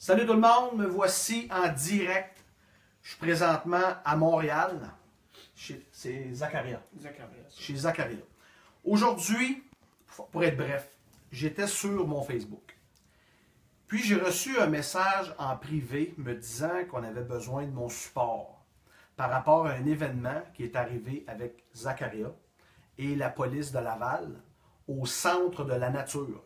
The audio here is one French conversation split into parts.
Salut tout le monde, me voici en direct. Je suis présentement à Montréal. C'est Zaccaria. Chez Zaccaria. Aujourd'hui, pour être bref, j'étais sur mon Facebook. Puis j'ai reçu un message en privé me disant qu'on avait besoin de mon support par rapport à un événement qui est arrivé avec Zaccaria et la police de Laval au centre de la nature.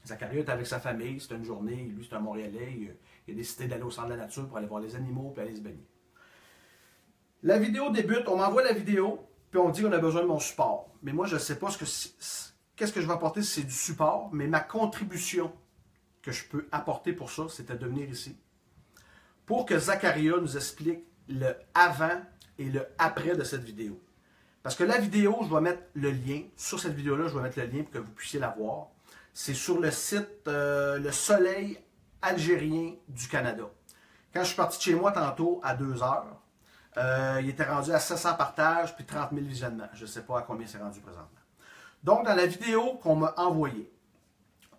Zaccaria est avec sa famille, c'est une journée, lui c'est un Montréalais, il a décidé d'aller au centre de la nature pour aller voir les animaux et aller se baigner. La vidéo débute, on m'envoie la vidéo, puis on dit qu'on a besoin de mon support. Mais moi je ne sais pas qu'est-ce que je vais apporter si c'est du support, mais ma contribution que je peux apporter pour ça, c'était de venir ici. Pour que Zaccaria nous explique le avant et le après de cette vidéo. Parce que la vidéo, je vais mettre le lien, sur cette vidéo-là, je vais mettre le lien pour que vous puissiez la voir. C'est sur le site Le Soleil algérien du Canada. Quand je suis parti de chez moi tantôt à 2 heures, il était rendu à 700 partages puis 30 000 visionnements. Je ne sais pas à combien c'est rendu présentement. Donc, dans la vidéo qu'on m'a envoyée,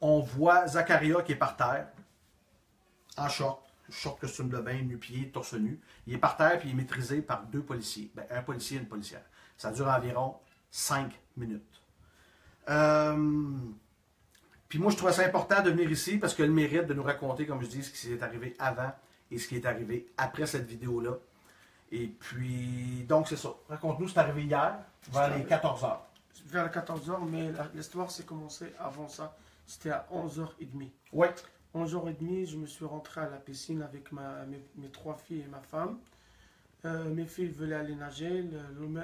on voit Zaccaria qui est par terre, en short costume de bain, nu-pied, torse nu. Il est par terre puis il est maîtrisé par 2 policiers. Ben, un policier et une policière. Ça dure environ 5 minutes. Puis moi, je trouvais ça important de venir ici parce que le mérite de nous raconter, comme je dis, ce qui s'est arrivé avant et ce qui est arrivé après cette vidéo-là. Et puis, donc c'est ça. Raconte-nous, c'est arrivé hier, vers les 14 h. Vers les 14 h, mais l'histoire s'est commencée avant ça. C'était à 11h30. Oui. 11h30, je me suis rentré à la piscine avec mes 3 filles et ma femme. Mes filles voulaient aller nager.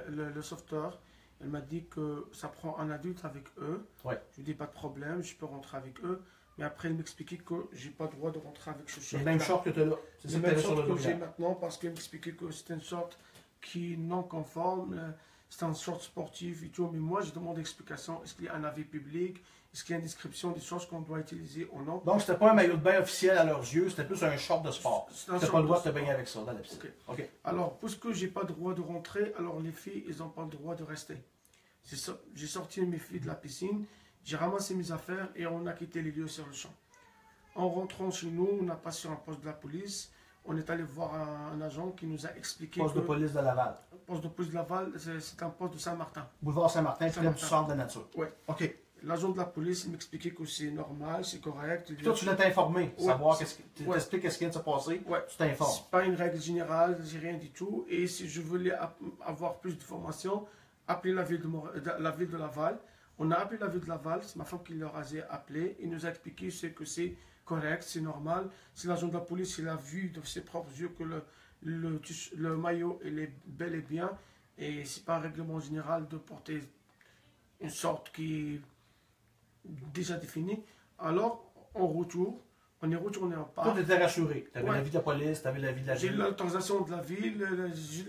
Le sauveteur, elle m'a dit que ça prend un adulte avec eux. Ouais. Je lui dis pas de problème, je peux rentrer avec eux. Mais après, elle m'expliquait que j'ai pas le droit de rentrer avec ce short. Le même short que tu as là. C'est le même short que j'ai maintenant parce qu'elle m'expliquait que c'est une short qui est non conforme. C'est un short sportif et tout. Mais moi, je demande explication. Est-ce qu'il y a un avis public? Est-ce qu'il y a une description des choses qu'on doit utiliser ou non? Donc, c'était pas un maillot de bain officiel à leurs yeux, c'était plus un short de sport. Tu n'as pas le droit de te baigner avec ça dans la piscine. Okay. Alors, puisque j'ai pas le droit de rentrer, alors les filles, elles n'ont pas le droit de rester. J'ai sorti mes filles de la piscine, j'ai ramassé mes affaires et on a quitté les lieux sur le champ. En rentrant chez nous, on a passé sur un poste de la police. On est allé voir un agent qui nous a expliqué. Poste de police de Laval. Poste de police de Laval, c'est un poste de Saint-Martin. Boulevard Saint-Martin, près du centre de la nature. Oui. OK. L'agent de la police m'expliquait que c'est normal, c'est correct. Toi, tu l'as informé, savoir tu t'expliques qu'est-ce qui vient de se passer, ouais. Tu t'informes. C'est pas une règle générale, j'ai rien du tout. Et si je voulais avoir plus d'informations, appeler la ville de Laval. On a appelé la ville de Laval, c'est ma femme qui leur a appelé. Il nous a expliqué que c'est correct, c'est normal. Si l'agent de la police il a vu de ses propres yeux que le maillot il est bel et bien, et c'est pas un règlement général de porter une sorte qui est déjà définie, alors on est retourné en parc. Toi, tu étais rassuré. Tu avais l'avis de la police, tu avais l'avis de la ville. J'ai eu l'autorisation de la ville,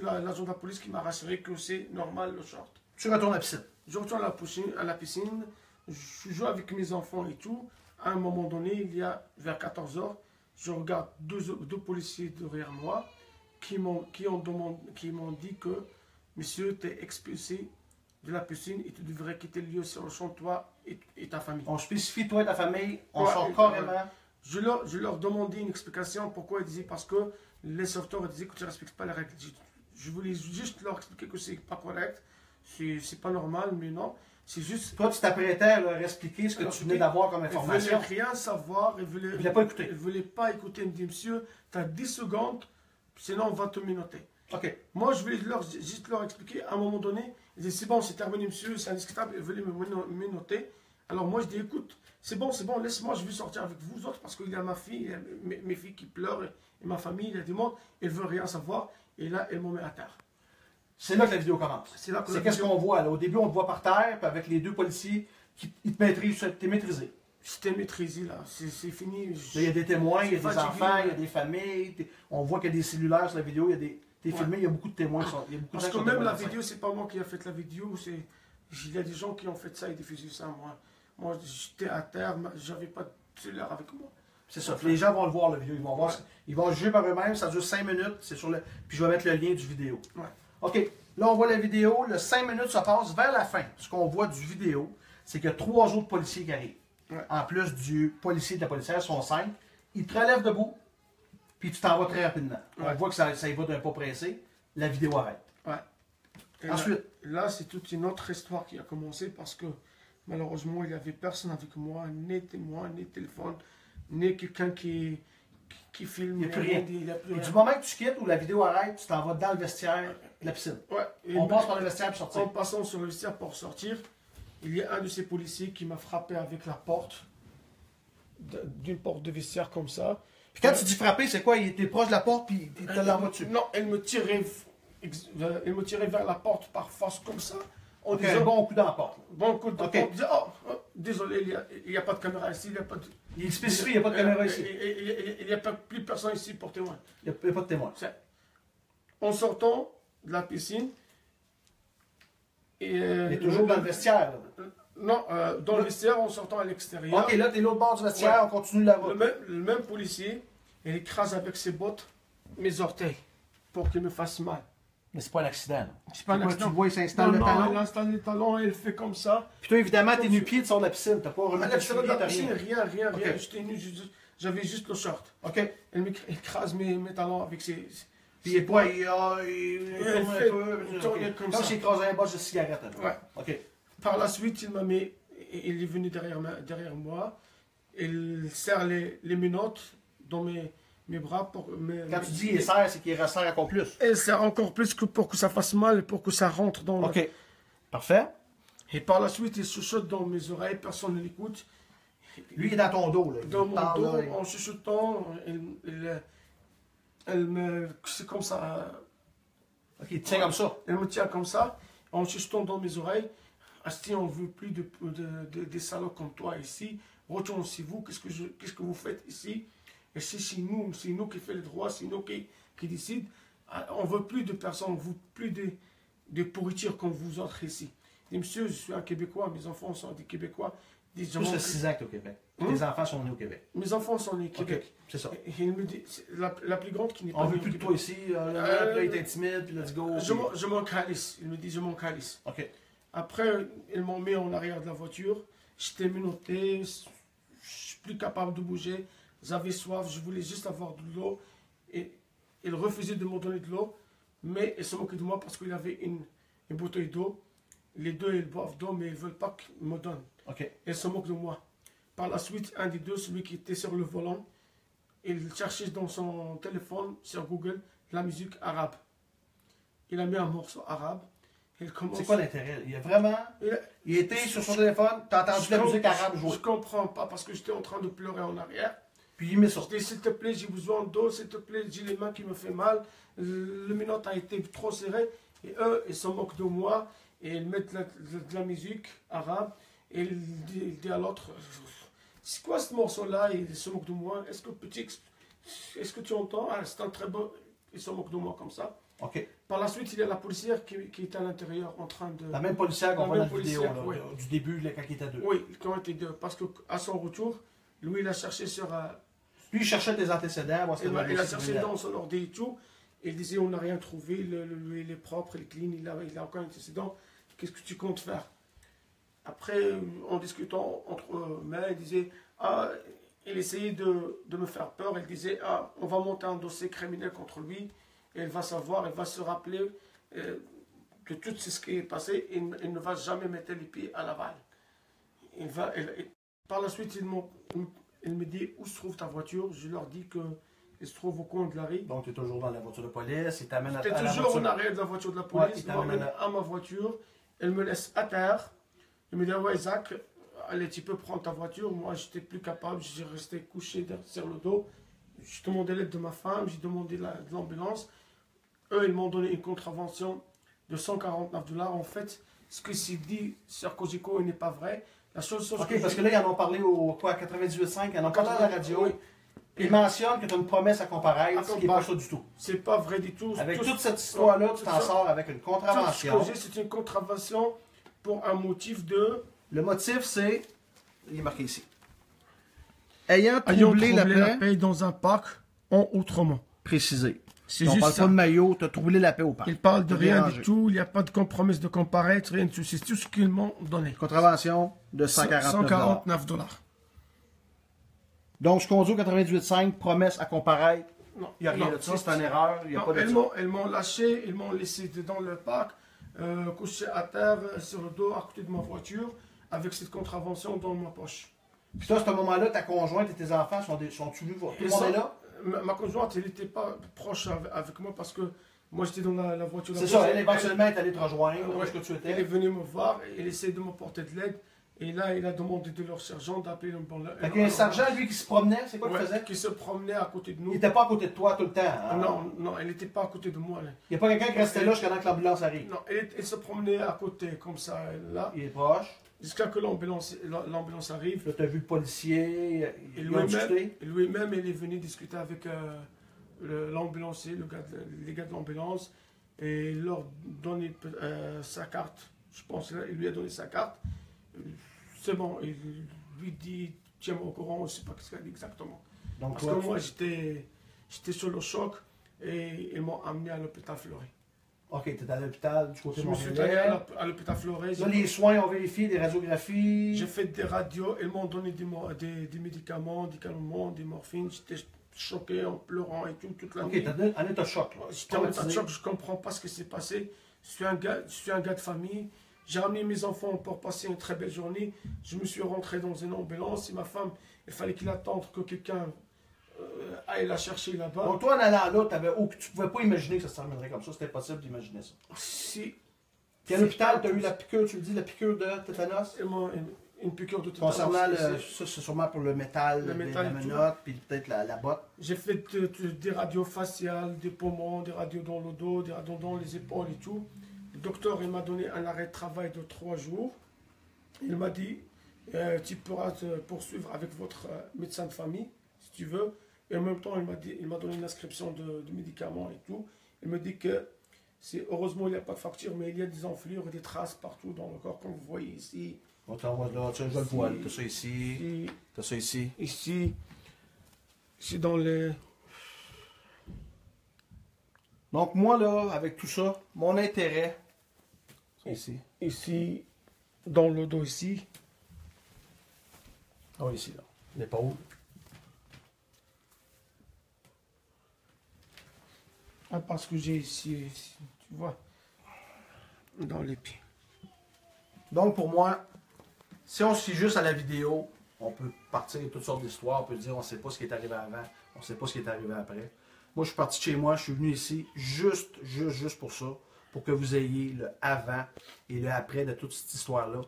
l'agent de la police qui m'a rassuré que c'est normal le short. Tu retournes à la piscine. Je retourne à la piscine, je joue avec mes enfants et tout. À un moment donné, il y a vers 14 h, je regarde deux policiers derrière moi qui m'ont dit que monsieur, tu es expulsé de la piscine et tu devrais quitter le lieu sur le champ, toi et ta famille. On spécifie toi et ta famille, on sort carrément. Je leur demandais une explication. Pourquoi ils disaient? Parce que les sauveteurs disaient que tu ne respectes pas les règles. Je voulais juste leur expliquer que c'est pas correct, c'est pas normal, mais non. C'est juste. Toi, tu t'apprêtais à leur expliquer ce que tu venais d'avoir comme information. Ils ne voulaient rien savoir. Ils ne voulaient pas écouter. Ils ne voulaient pas écouter. Ils me disent, monsieur, tu as 10 secondes, sinon on va te menotter. OK. Moi, je voulais juste leur expliquer. À un moment donné, ils disaient, c'est bon, c'est terminé, monsieur, c'est indiscutable. Ils voulaient me menotter. Alors moi, je dis, écoute, c'est bon, laisse-moi, je vais sortir avec vous autres parce qu'il y a ma fille, mes filles qui pleurent et ma famille, il y a du monde, elles ne veulent rien savoir. Et là, elles m'ont mis à terre. C'est là que la vidéo commence. C'est qu'est-ce qu'on voit là. Au début, on te voit par terre, puis avec les 2 policiers qui te maîtrisent. Tu es maîtrisé. C'était maîtrisé là, c'est fini. Il y a des témoins, il y a des enfants, il y a des familles. On voit qu'il y a des cellulaires sur la vidéo, t'es filmé, il y a beaucoup de témoins. Parce que même la vidéo, c'est pas moi qui ai fait la vidéo, il y a des gens qui ont fait ça et diffusé ça. Moi j'étais à terre, j'avais pas de cellulaire avec moi. C'est ça. Les gens vont le voir, la vidéo. Ils vont juger par eux-mêmes. Ça dure 5 minutes. C'est sur le. Puis je vais mettre le lien du vidéo. Ouais. OK. Là, on voit la vidéo. Le 5 minutes se passe vers la fin. Ce qu'on voit du vidéo, c'est qu'il y a 3 autres policiers qui arrivent. Ouais. En plus du policier et de la policière, ils sont 5. il te relève debout, puis tu t'en vas très rapidement. Ouais. On voit que ça y va d'un pas pressé. La vidéo arrête. Ouais. Et Ensuite. Là, c'est toute une autre histoire qui a commencé parce que malheureusement, il n'y avait personne avec moi, ni témoin, ni téléphone, ni quelqu'un qui filme. Il n'y a plus rien. Il y a plus Et rien. du moment que tu quittes ou la vidéo arrête, tu t'en vas dans le vestiaire de la piscine. Ouais. Et On passe par le vestiaire pour sortir. en passant sur le vestiaire pour sortir, il y a un de ces policiers qui m'a frappé avec la porte, d'une porte de vestiaire comme ça. Puis quand tu dis frapper, c'est quoi? Il était proche de la porte, puis il te l'envoie dessus. Non, elle me tirait vers la porte par force comme ça. En Ok, disant, un bon coup dans la porte. bon coup de Ok. porte, disant, oh, désolé, il n'y a pas de caméra ici, il n'y a pas de... Il spécifie, il n'y a pas de caméra ici. Il n'y a plus personne ici pour témoin. Il n'y a pas de témoin. En sortant de la piscine, Il est toujours dans le vestiaire. Là. Non, dans le vestiaire, en sortant à l'extérieur. Ok, là, t'es l'autre bord du vestiaire, on continue la route. Le même policier, il écrase avec ses bottes mes orteils pour qu'il me fasse mal. Mais c'est pas un accident. Là. C'est pas un accident. Tu le vois, il s'installe le Non, talon. il installe les talons et il fait comme ça. Puis toi, évidemment, t'es nu-pied, tu sors de la piscine. T'as pas remis À ta l'extérieur de la t'as piscine, rien. rien. Ok. J'étais nu, j'avais juste le short. Ok. Elle m'écrase mes talons avec ses... Puis il est pas, il Il tourne un fait- peu. il tourne comme Comme ça. s'il écrasait un boss de cigarette. Là. Ouais. Ok. Par la suite, il est venu derrière moi. Il serre les menottes dans mes bras pour Quand tu dis il serre, c'est qu'il resserre encore plus. Et serre encore plus que pour que ça fasse mal, pour que ça rentre dans Ok. Parfait. Et par la suite, il chuchote dans mes oreilles, personne ne l'écoute. Lui, il est dans ton dos. Là. Dans Il mon parle, dos, là, il- en chuchotant, elle me... C'est comme ça. Ok, il te tient comme ça. Elle me tient comme ça, en chuchotant dans mes oreilles. Asti, on ne veut plus des salauds comme toi ici. Retourne chez vous, qu'est-ce que vous faites ici? Et c'est nous qui fait le droit, c'est nous qui décide. On ne veut plus de personnes, on ne veut plus de pourriture comme vous autres ici. Je dis, monsieur, je suis un Québécois, mes enfants sont des Québécois. Plus de 6 ans que tu es au Québec. Hum? Tes enfants sont nés au Québec. Mes enfants sont nés au Québec. Ok, c'est ça. Et il me dit, la plus grande qui n'est pas On née veut au plus de Québec. toi ici. Là, il t'intimide, puis let's go. Je m'en calisse. Il me dit, je m'en calisse. Ok. Après, ils m'ont mis en arrière de la voiture. J'étais menotté. Je suis plus capable de bouger. J'avais soif. Je voulais juste avoir de l'eau. Et ils refusaient de me donner de l'eau. Mais ils se moquaient de moi parce qu'il avait une bouteille d'eau. Les deux, ils boivent d'eau, mais ils ne veulent pas qu'ils me donnent. Ok. Ils se moquent de moi. Par la suite, un des deux, celui qui était sur le volant, il cherchait dans son téléphone, sur Google, la musique arabe. Il a mis un morceau arabe. Il commence... C'est quoi l'intérêt? Il a vraiment. Il était sur son téléphone, t'as entendu la musique arabe jouer. Je comprends pas parce que j'étais en train de pleurer en arrière. Puis il met Je ça. dis, s'il te plaît, j'ai besoin d'eau, s'il te plaît, j'ai les mains qui me font mal. Le minote a été trop serré. Et eux, ils se moquent de moi. Et ils mettent de la musique arabe. Et il dit à l'autre, c'est quoi ce morceau-là? Il se moque de moi. Est-ce que tu entends? Ah, c'est un très beau. Il se moque de moi comme ça. Ok. Par la suite, il y a la policière qui est à l'intérieur en train de... La même policière qu'on voit dans la vidéo, policière, là, oui. du début, là, quand il était deux. Oui, quand il était deux. Parce qu'à son retour, lui, il a cherché sur... Lui, il cherchait tes antécédents, voir ce qu'il il a cherché dans son ordi et tout. Et il disait, on n'a rien trouvé, il est propre, il est clean, il a aucun antécédent. Qu'est-ce que tu comptes faire? Après, en discutant entre eux-mêmes, il disait, ah, il essayait de me faire peur. Il disait, ah, on va monter un dossier criminel contre lui. Et il va savoir, il va se rappeler de tout ce qui est passé. Il ne va jamais mettre les pieds à Laval. Par la suite, il me dit, où se trouve ta voiture? Je leur dis qu'il se trouve au coin de la rue. Donc, tu es toujours dans la voiture de police, il t'amène à J'étais la toujours en voiture. arrière de la voiture de la Ouais, police, il il t'amène m'amène à ma voiture, elle me laisse à terre, il me dit, ouais Isaac, allez tu peux prendre ta voiture, moi j'étais plus capable, j'ai resté couché sur le dos, j'ai demandé l'aide de ma femme, j'ai demandé de l'ambulance, eux ils m'ont donné une contravention de 149 $, en fait, ce que s'est dit sur Cogeco n'est pas vrai, la seule chose Ok, parce que là, ils en ont parlé au 98.5, ils en ont parlé à la radio. Oui. Ils mentionnent que tu as une promesse à comparaître, ce qui n'est pas ça du tout. C'est pas vrai du tout. Avec Tout- toute cette histoire-là, tu t'en ça- sors avec une tout ce contravention. que j'ai, c'est une contravention pour un motif de... Le motif, c'est. Il est marqué ici. Ayant Ayant troublé la paix, dans un parc en Outremont. précisé. C'est On juste parle ça. pas de maillot, tu as troublé la paix au parc. Il parle de T'as rien dérangé. du tout, il n'y a pas de promesse de comparaître, rien de tout. C'est tout ce qu'ils m'ont donné. Contravention de 149 $. 149 $. Donc, ce qu'on dit au 98.5, promesse à comparaître, Non, il n'y a rien de ça, c'est une erreur, il n'y a pas de ça. Elles m'ont lâché, ils m'ont laissé dans le parc, couché à terre, sur le dos, à côté de ma voiture, avec cette contravention dans ma poche. Puis toi, à ce moment-là, ta conjointe et tes enfants sont-tu venus voir? Tout le monde est là? Ma conjointe, elle n'était pas proche avec moi parce que moi j'étais dans la voiture. C'est ça, elle éventuellement est allée te rejoindre, où est-ce que tu étais? Elle est venue me voir, elle essayait de me porter de l'aide. Et là, il a demandé de leur sergent d'appeler l'ambulance. Fait qu'il y a un sergent, lui, qui se promenait, c'est quoi qu'il faisait? Qui se promenait à côté de nous. Il n'était pas à côté de toi tout le temps? Hein? Non, elle n'était pas à côté de moi. Là. Il n'y a pas quelqu'un qui restait là jusqu'à temps que l'ambulance arrive? Non, elle se promenait à côté, comme ça, là. Il est proche? Jusqu'à que l'ambulance arrive. Là, tu as vu le policier, et lui-même, il est venu discuter avec l'ambulancier, les gars de l'ambulance, et il leur donné sa carte. Je pense qu'il lui a donné sa carte. C'est bon, il lui dit, tiens-moi au courant, je ne sais pas ce qu'il a dit exactement. Donc, parce que moi, j'étais sur le choc et ils m'ont amené à l'hôpital Fleury. Ok, tu étais à l'hôpital du côté de Montréal. Je me suis allé à l'hôpital Fleury. Là, les soins ont vérifié, des radiographies. J'ai fait des radios, ils m'ont donné des médicaments, des calmants, des morphines. J'étais choqué en pleurant et tout, toute la nuit. Ok, tu en état de choc. J'étais en état de choc, je ne comprends pas ce qui s'est passé. Je suis un gars de famille. J'ai ramené mes enfants pour passer une très belle journée. Je me suis rentré dans une ambulance et ma femme, il fallait qu'il attende que quelqu'un aille la chercher là-bas. Donc toi, en allant là, tu ne pouvais pas imaginer que ça se terminerait comme ça. C'était impossible d'imaginer ça. Si. Puis à l'hôpital, tu as eu la piqûre, tu me dis, la piqûre de tétanos? Une piqûre de tétanos. Concernant, ça c'est sûrement pour le métal la menotte, puis peut-être la botte. J'ai fait des radios faciales, des poumons, des radios dans le dos, des radios dans les épaules et tout. Le docteur, il m'a donné un arrêt de travail de 3 jours. Il m'a dit, tu pourras te poursuivre avec votre médecin de famille, si tu veux. Et en même temps, il m'a donné une inscription de médicaments et tout. Il me dit que, heureusement, il n'y a pas de fracture, mais il y a des enflures et des traces partout dans le corps, comme vous voyez ici. On t'envoie là, je le vois, tu as ça ici, tu as ça ici. Ici dans les... Donc moi, là, avec tout ça, mon intérêt, c'est ici. Ici, dans le dos ici. Oh, ici, là. L'épaule. Ah, parce que j'ai ici, tu vois, dans les pieds. Donc pour moi, si on se fie juste à la vidéo, on peut partir de toutes sortes d'histoires, on peut dire on ne sait pas ce qui est arrivé avant, on ne sait pas ce qui est arrivé après. Moi, je suis parti de chez moi, je suis venu ici juste pour ça, pour que vous ayez le avant et le après de toute cette histoire-là.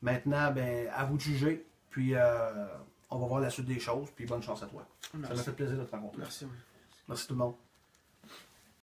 Maintenant, ben, à vous de juger, puis on va voir la suite des choses, puis bonne chance à toi. Merci. Ça m'a fait plaisir de te rencontrer. Merci. Merci tout le monde.